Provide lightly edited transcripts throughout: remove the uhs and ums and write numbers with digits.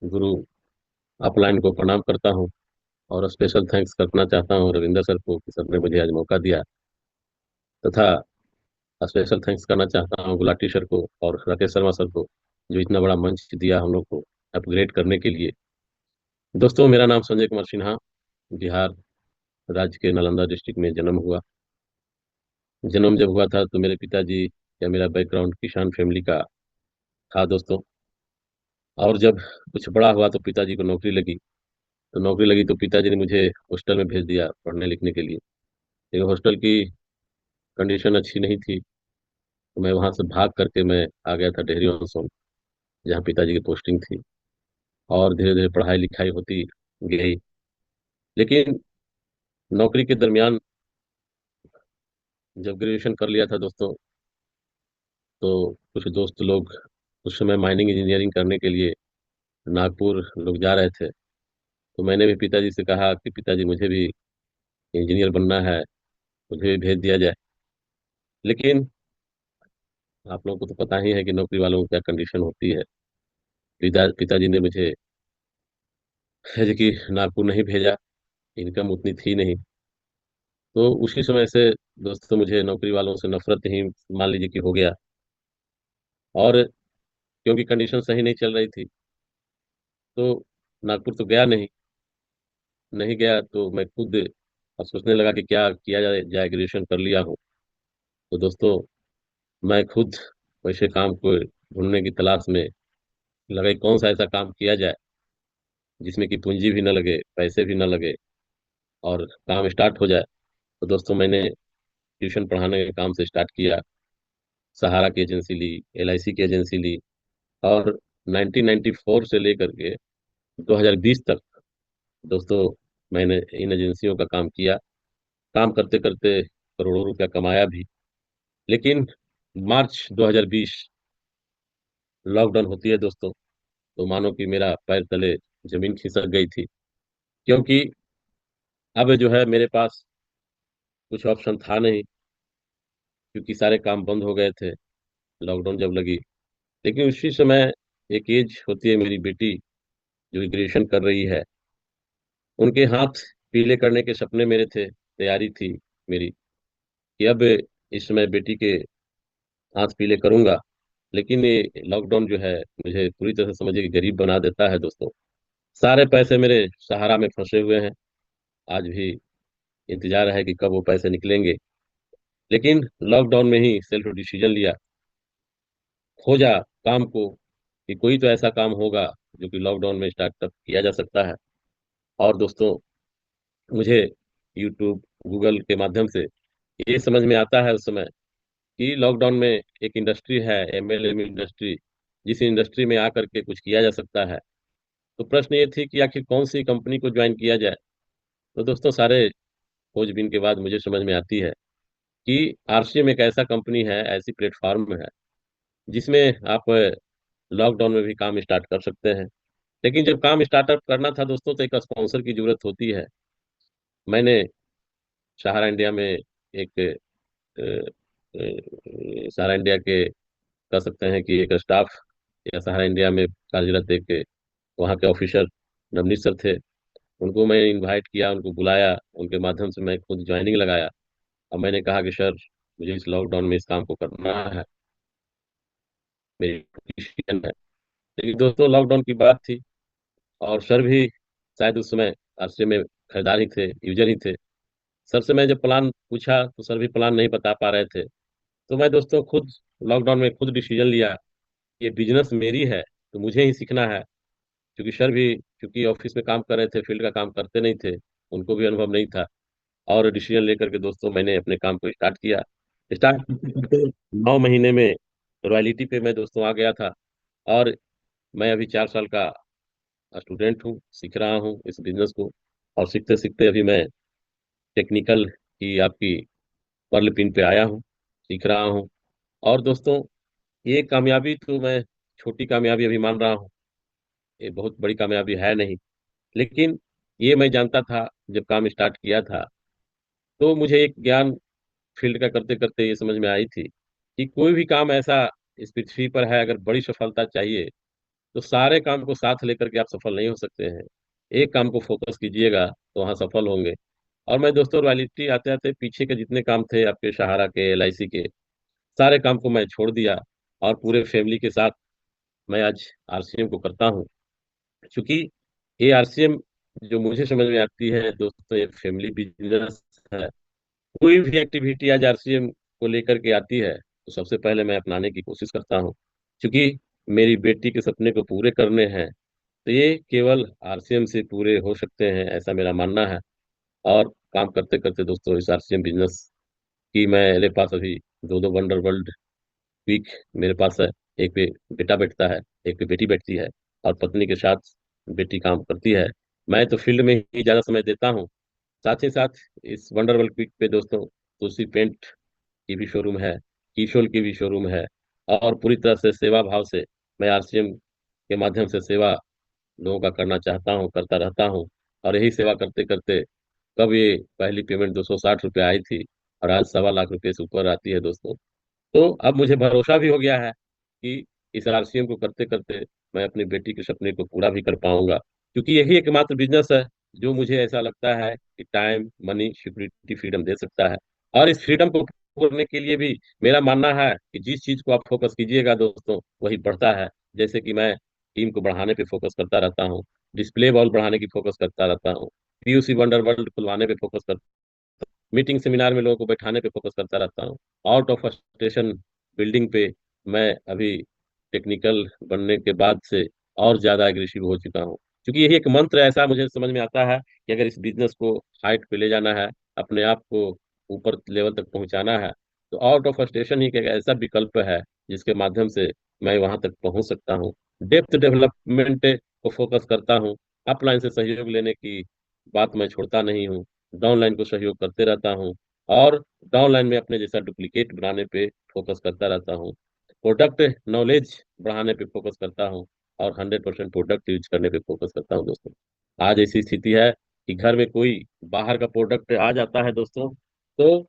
गुरु upline को प्रणाम करता हूँ और स्पेशल थैंक्स करना चाहता हूँ रविंदर सर को कि सर ने मुझे आज मौका दिया, तथा स्पेशल थैंक्स करना चाहता हूँ गुलाटी सर को और राकेश शर्मा सर को, जो इतना बड़ा मंच दिया हम लोग को अपग्रेड करने के लिए। दोस्तों, मेरा नाम संजय कुमार सिन्हा, बिहार राज्य के नालंदा डिस्ट्रिक्ट में जन्म हुआ। जन्म जब हुआ था तो मेरे पिताजी या मेरा बैकग्राउंड किसान फैमिली का था दोस्तों। और जब कुछ बड़ा हुआ तो पिताजी को नौकरी लगी। तो नौकरी लगी तो पिताजी ने मुझे हॉस्टल में भेज दिया पढ़ने लिखने के लिए। लेकिन हॉस्टल की कंडीशन अच्छी नहीं थी, तो मैं वहां से भाग करके मैं आ गया था डेहरी ऑन सोन, जहाँ पिताजी की पोस्टिंग थी। और धीरे धीरे पढ़ाई लिखाई होती गई। लेकिन नौकरी के दरमियान जब ग्रेजुएशन कर लिया था दोस्तों, तो कुछ दोस्त लोग उस समय माइनिंग इंजीनियरिंग करने के लिए नागपुर लोग जा रहे थे। तो मैंने भी पिताजी से कहा कि पिताजी मुझे भी इंजीनियर बनना है, मुझे भी भेज दिया जाए। लेकिन आप लोगों को तो पता ही है कि नौकरी वालों की क्या कंडीशन होती है। पिताजी ने मुझे है जो कि नागपुर नहीं भेजा, इनकम उतनी थी नहीं। तो उसी समय से दोस्तों मुझे नौकरी वालों से नफरत ही मान लीजिए कि हो गया। और क्योंकि कंडीशन सही नहीं चल रही थी, तो नागपुर तो गया नहीं। नहीं गया तो मैं खुद अब सोचने लगा कि क्या किया जाए ग्रेजुएशन कर लिया हूँ। तो दोस्तों, मैं खुद वैसे काम को ढूंढने की तलाश में लगा कि कौन सा ऐसा काम किया जाए जिसमें कि पूंजी भी न लगे, पैसे भी न लगे, और काम स्टार्ट हो जाए। तो दोस्तों, मैंने ट्यूशन पढ़ाने के काम से स्टार्ट किया। सहारा की एजेंसी ली, एलआईसी की एजेंसी ली, और 1994 से लेकर के 2020 तक दोस्तों मैंने इन एजेंसियों का काम किया। काम करते करते करोड़ों रुपया कमाया भी। लेकिन मार्च 2020 लॉकडाउन होती है दोस्तों, तो मानो कि मेरा पैर तले जमीन खिसक गई थी। क्योंकि अब जो है मेरे पास कुछ ऑप्शन था नहीं, क्योंकि सारे काम बंद हो गए थे लॉकडाउन जब लगी। लेकिन उसी समय एक एज होती है मेरी बेटी जो ग्रेजुएशन कर रही है, उनके हाथ पीले करने के सपने मेरे थे, तैयारी थी मेरी कि अब इस समय बेटी के हाथ पीले करूंगा। लेकिन ये लॉकडाउन जो है मुझे पूरी तरह से समझिए कि गरीब बना देता है दोस्तों। सारे पैसे मेरे सहारा में फंसे हुए हैं। आज भी इंतजार है कि कब वो पैसे निकलेंगे। लेकिन लॉकडाउन में ही सेल्फ डिसीजन लिया, खोजा काम को, कि कोई तो ऐसा काम होगा जो कि लॉकडाउन में स्टार्टअप किया जा सकता है। और दोस्तों, मुझे यूट्यूब गूगल के माध्यम से ये समझ में आता है उस समय कि लॉकडाउन में एक इंडस्ट्री है, एमएलएम इंडस्ट्री, जिस इंडस्ट्री में आकर के कुछ किया जा सकता है। तो प्रश्न ये थी कि आखिर कौन सी कंपनी को ज्वाइन किया जाए। तो दोस्तों, सारे खोजबीन के बाद मुझे समझ में आती है कि आरसीएम एक ऐसा कंपनी है, ऐसी प्लेटफॉर्म है जिसमें आप लॉकडाउन में भी काम स्टार्ट कर सकते हैं। लेकिन जब काम स्टार्टअप करना था दोस्तों, तो एक स्पॉन्सर की जरूरत होती है। मैंने सहारा इंडिया में एक सहारा इंडिया के कह सकते हैं कि एक स्टाफ, या सहारा इंडिया में कार्यरत एक वहाँ के ऑफिसर नवनीत सर थे। उनको मैं इनवाइट किया, उनको बुलाया, उनके माध्यम से मैं खुद ज्वाइनिंग लगाया। अब मैंने कहा कि सर, मुझे इस लॉकडाउन में इस काम को करना है, मेरी डिसीजन है। लेकिन दोस्तों, लॉकडाउन की बात थी, और सर भी शायद उस समय आश्रय में खरीदार ही थे, यूजर ही थे। सर से मैं जब प्लान पूछा तो सर भी प्लान नहीं बता पा रहे थे। तो मैं दोस्तों खुद लॉकडाउन में खुद डिसीजन लिया, ये बिजनेस मेरी है तो मुझे ही सीखना है। क्योंकि सर भी क्योंकि ऑफिस में काम कर रहे थे, फील्ड का काम करते नहीं थे, उनको भी अनुभव नहीं था। और डिसीजन लेकर के दोस्तों मैंने अपने काम को स्टार्ट किया। स्टार्ट करते करते 9 महीने में रॉयल्टी पे मैं दोस्तों आ गया था। और मैं अभी 4 साल का स्टूडेंट हूँ, सीख रहा हूँ इस बिजनेस को। और सीखते सीखते अभी मैं टेक्निकल की आपकी पर्ल पिन पे आया हूँ, सीख रहा हूँ। और दोस्तों, ये कामयाबी तो मैं छोटी कामयाबी अभी मान रहा हूँ, ये बहुत बड़ी कामयाबी है नहीं। लेकिन ये मैं जानता था जब काम स्टार्ट किया था, तो मुझे एक ज्ञान फील्ड का करते करते ये समझ में आई थी कि कोई भी काम ऐसा इस पृथ्वी पर है, अगर बड़ी सफलता चाहिए तो सारे काम को साथ लेकर के आप सफल नहीं हो सकते हैं। एक काम को फोकस कीजिएगा तो वहाँ सफल होंगे। और मैं दोस्तों रॉयल्टी आते आते पीछे के जितने काम थे आपके सहारा के, एलआईसी के, सारे काम को मैं छोड़ दिया और पूरे फैमिली के साथ मैं आज आरसीएम को करता हूँ। क्योंकि ये आरसीएम जो मुझे समझ में आती है दोस्तों, ये फैमिली बिजनेस है। कोई भी एक्टिविटी आज आरसीएम को लेकर के आती है तो सबसे पहले मैं अपनाने की कोशिश करता हूँ, क्योंकि मेरी बेटी के सपने को पूरे करने हैं। तो ये केवल आरसीएम से पूरे हो सकते हैं, ऐसा मेरा मानना है। और काम करते करते दोस्तों इस आरसीएम बिजनेस की मेरे पास अभी दो दो वंडर वर्ल्ड वीक मेरे पास है। एक पे बेटा बैठता है, एक पे बेटी बैठती है, और पत्नी के साथ बेटी काम करती है। मैं तो फील्ड में ही ज्यादा समय देता हूँ। साथ ही साथ इस वंडर वर्ल्ड वीक पे दोस्तों तुलसी पेंट की भी शोरूम है, कीशोल की भी शोरूम है। और पूरी तरह से सेवा भाव से मैं आरसीएम के माध्यम से सेवा लोगों का करना चाहता हूँ, करता रहता हूँ। और यही सेवा करते करते कब ये पहली पेमेंट 260 रुपये आई थी और आज 1.25 लाख रुपए से ऊपर आती है दोस्तों। तो अब मुझे भरोसा भी हो गया है कि इस आरसीएम को करते करते मैं अपनी बेटी के सपने को पूरा भी कर पाऊंगा, क्योंकि यही एकमात्र बिजनेस है जो मुझे ऐसा लगता है कि टाइम, मनी, सिक्योरिटी, फ्रीडम दे सकता है। और इस फ्रीडम को करने के लिए भी मेरा मानना है कि जिस चीज को आप फोकस कीजिएगा दोस्तों वही बढ़ता है। जैसे कि मैं टीम को बढ़ाने पे फोकस करता रहता हूँ, डिस्प्ले बॉल बढ़ाने की फोकस करता रहता हूँ, पीयूसी वंडर वर्ल्ड खुलवाने पे फोकस करता, मीटिंग सेमिनार में लोगों को बैठाने पे फोकस करता रहता हूँ। आउट ऑफ स्टेशन बिल्डिंग पे मैं अभी टेक्निकल बनने के बाद से और ज्यादा एग्रेसिव हो चुका हूँ, क्योंकि यही एक मंत्र ऐसा मुझे समझ में आता है कि अगर इस बिजनेस को हाइट पे ले जाना है, अपने आप को ऊपर लेवल तक पहुंचाना है, तो आउट ऑफ स्टेशन ही एक ऐसा विकल्प है जिसके माध्यम से मैं वहां तक पहुंच सकता हूँ। डेप्थ डेवलपमेंट को फोकस करता हूँ। अपलाइन से सहयोग लेने की बात मैं छोड़ता नहीं हूँ, डाउनलाइन को सहयोग करते रहता हूँ। और डाउनलाइन में अपने जैसा डुप्लीकेट बनाने पे फोकस करता रहता हूँ। प्रोडक्ट नॉलेज बढ़ाने पे फोकस करता हूँ और 100% प्रोडक्ट यूज करने पे फोकस करता हूँ दोस्तों। आज ऐसी स्थिति है कि घर में कोई बाहर का प्रोडक्ट आ जाता है दोस्तों, तो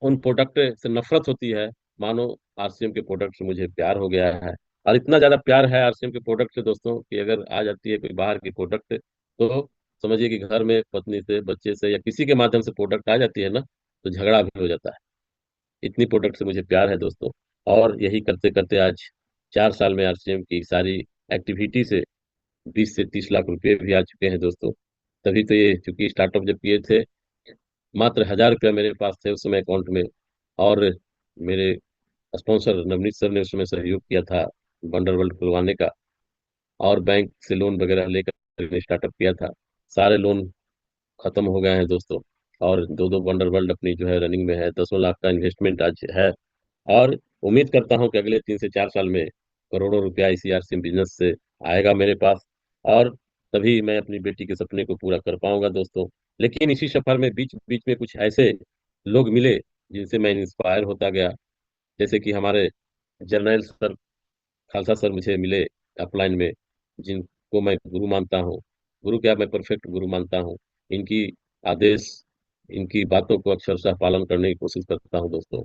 उन प्रोडक्ट से नफरत होती है, मानो आरसीएम के प्रोडक्ट से मुझे प्यार हो गया है। और इतना ज्यादा प्यार है आरसीएम के प्रोडक्ट से दोस्तों कि अगर आ जाती है कोई बाहर की प्रोडक्ट, तो समझिए कि घर में पत्नी से, बच्चे से या किसी के माध्यम से प्रोडक्ट आ जाती है ना, तो झगड़ा भी हो जाता है। इतनी प्रोडक्ट से मुझे प्यार है दोस्तों। और यही करते करते आज 4 साल में आरसीएम की सारी एक्टिविटी से 20 से 30 लाख रुपए भी आ चुके हैं दोस्तों। तभी तो ये, चूंकि स्टार्टअप जब किए थे मात्र 1,000 रुपया मेरे पास थे उस समय अकाउंट में। और मेरे स्पॉन्सर नवनीत सर ने उस समय सहयोग किया था वंडर वर्ल्ड खुलवाने का, और बैंक से लोन वगैरह लेकर स्टार्टअप किया था। सारे लोन खत्म हो गए हैं दोस्तों। और दो दो वंडर वर्ल्ड अपनी जो है रनिंग में है, 10,000 लाख का इन्वेस्टमेंट आज है। और उम्मीद करता हूं कि अगले 3 से 4 साल में करोड़ों रुपया इसी आरसीएम बिजनेस से आएगा मेरे पास। और तभी मैं अपनी बेटी के सपने को पूरा कर पाऊंगा दोस्तों। लेकिन इसी सफर में बीच बीच में कुछ ऐसे लोग मिले जिनसे मैं इंस्पायर होता गया। जैसे कि हमारे जर्नैल सर, खालसा सर मुझे मिले अपलाइन में, जिनको मैं गुरु मानता हूँ। गुरु क्या, मैं परफेक्ट गुरु मानता हूँ। इनकी आदेश, इनकी बातों को अक्षरशः पालन करने की कोशिश करता हूँ दोस्तों।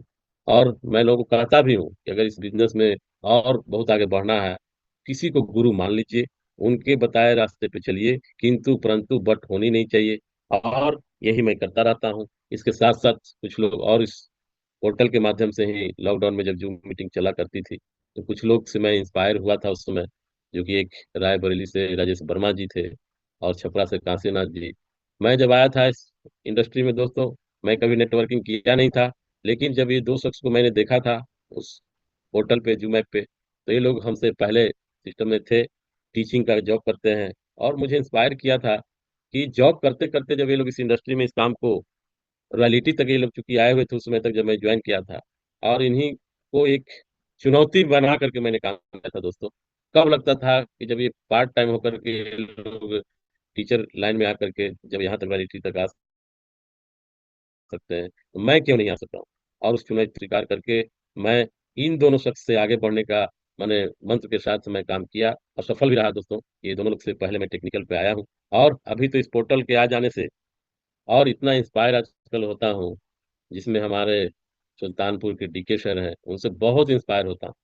और मैं लोगों को कहता भी हूँ कि अगर इस बिजनेस में और बहुत आगे बढ़ना है, किसी को गुरु मान लीजिए, उनके बताए रास्ते पे चलिए, किंतु परंतु बट होनी नहीं चाहिए। और यही मैं करता रहता हूँ। इसके साथ साथ कुछ लोग और इस पोर्टल के माध्यम से ही, लॉकडाउन में जब जूम मीटिंग चला करती थी, तो कुछ लोग से मैं इंस्पायर हुआ था उस समय, जो कि एक रायबरेली से राजेश वर्मा जी थे और छपरा से काशीनाथ जी। मैं जब आया था इस इंडस्ट्री में दोस्तों, मैं कभी नेटवर्किंग किया नहीं था। लेकिन जब ये दो शख्स को मैंने देखा था उस पोर्टल पे, जूम ऐप पे, तो ये लोग हमसे पहले सिस्टम में थे, टीचिंग का जॉब करते हैं। और मुझे इंस्पायर किया था कि जॉब करते करते जब ये लोग इस इंडस्ट्री में इस काम को रॉयल्टी तक ये लोग चूंकि आए हुए थे उस समय तक जब मैं ज्वाइन किया था, और इन्हीं को एक चुनौती बना करके मैंने काम किया था दोस्तों। कब लगता था कि जब ये पार्ट टाइम होकर के ये लोग टीचर लाइन में आकर के जब यहाँ तक रॉयल्टी तक आ सकते हैं, तो मैं क्यों नहीं आ सकता हूँ। और उस चुनौती स्वीकार करके मैं इन दोनों शख्स से आगे बढ़ने का मैंने मंत्र के साथ मैं काम किया और सफल भी रहा दोस्तों। ये दोनों लोग से पहले मैं टेक्निकल पे आया हूँ, और अभी तो इस पोर्टल के आ जाने से और इतना इंस्पायर आजकल होता हूँ, जिसमें हमारे सुल्तानपुर के डीके सर हैं, उनसे बहुत इंस्पायर होता हूँ।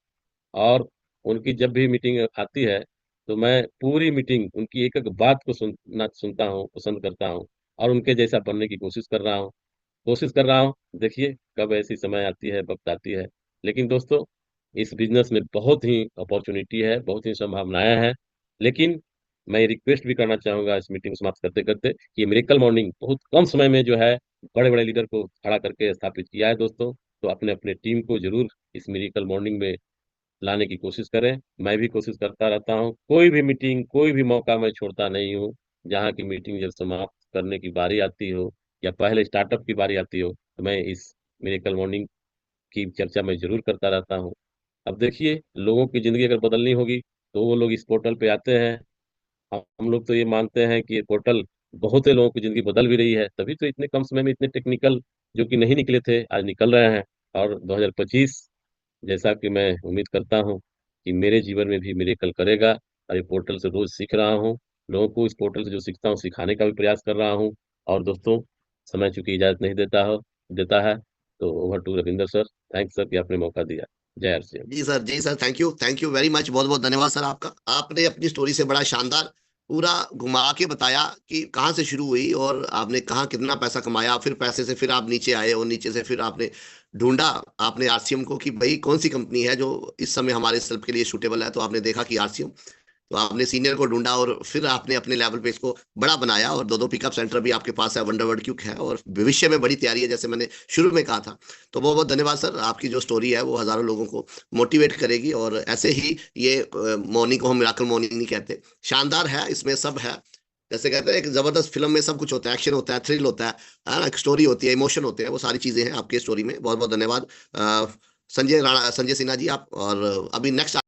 और उनकी जब भी मीटिंग आती है तो मैं पूरी मीटिंग उनकी एक एक बात को सुनता हूँ, पसंद करता हूँ और उनके जैसा बनने की कोशिश कर रहा हूँ। देखिए कब ऐसी समय आती है, वक़्त आती है। लेकिन दोस्तों, इस बिज़नेस में बहुत ही अपॉर्च्युनिटी है, बहुत ही संभावनाएँ हैं। लेकिन मैं ये रिक्वेस्ट भी करना चाहूँगा इस मीटिंग समाप्त करते-करते कि ये मिरेकल मॉर्निंग बहुत कम समय में जो है, बड़े-बड़े लीडर को खड़ा करके स्थापित किया है दोस्तों। तो अपने-अपने टीम को ज़रूर इस मिरेकल मॉर्निंग में लाने की कोशिश करें। मैं भी कोशिश करता रहता हूँ। कोई भी मीटिंग, कोई भी मौका मैं छोड़ता नहीं हूँ। जहाँ की मीटिंग जब समाप्त करने की बारी आती हो या पहले स्टार्टअप की बारी आती हो, तो मैं इस मिरेकल मॉर्निंग की चर्चा मैं ज़रूर करता रहता हूँ। अब देखिए, लोगों की ज़िंदगी अगर बदलनी होगी, तो वो लोग इस पोर्टल पे आते हैं। हम लोग तो ये मानते हैं कि ये पोर्टल बहुत से लोगों की ज़िंदगी बदल भी रही है, तभी तो इतने कम समय में इतने टेक्निकल जो कि नहीं निकले थे, आज निकल रहे हैं और 2025 जैसा कि मैं उम्मीद करता हूँ कि मेरे जीवन में भी मिरेकल करेगा और ये पोर्टल से रोज़ सीख रहा हूँ। लोगों को इस पोर्टल से जो सीखता हूँ, सिखाने का भी प्रयास कर रहा हूँ और दोस्तों, समय चूँकि इजाज़त नहीं देता है, तो over to Ravinder sir. Thanks sir कि आपने मौका दिया। जय हर जी सर, जी sir, thank you very much, बहुत बहुत धन्यवाद सर आपका। आपने अपनी स्टोरी से बड़ा शानदार पूरा घुमा के बताया कि कहाँ से शुरू हुई और आपने कहाँ कितना पैसा कमाया, फिर पैसे से फिर आप नीचे आए और नीचे से फिर आपने ढूंढा आपने आरसीएम को कि भाई कौन सी कंपनी है जो इस समय हमारे सेल्फ के लिए सूटेबल है, तो आपने देखा कि आरसीएम। तो आपने सीनियर को ढूंढा और फिर आपने अपने लेवल पे इसको बड़ा बनाया और दो दो पिकअप सेंटर भी आपके पास है, वंडरवर्ड क्यूक है और भविष्य में बड़ी तैयारी है जैसे मैंने शुरू में कहा था। तो बहुत बहुत धन्यवाद सर, आपकी जो स्टोरी है वो हजारों लोगों को मोटिवेट करेगी और ऐसे ही ये मॉर्निंग को हम मिराकल मॉर्निंग नहीं कहते, शानदार है, इसमें सब है। जैसे कहते हैं एक जबरदस्त फिल्म में सब कुछ होता है, एक्शन होता है, थ्रिल होता है ना, स्टोरी होती है, इमोशन होते हैं, वो सारी चीजें हैं आपके स्टोरी में। बहुत बहुत धन्यवाद संजय राणा, संजय सिन्हा जी आप। और अभी नेक्स्ट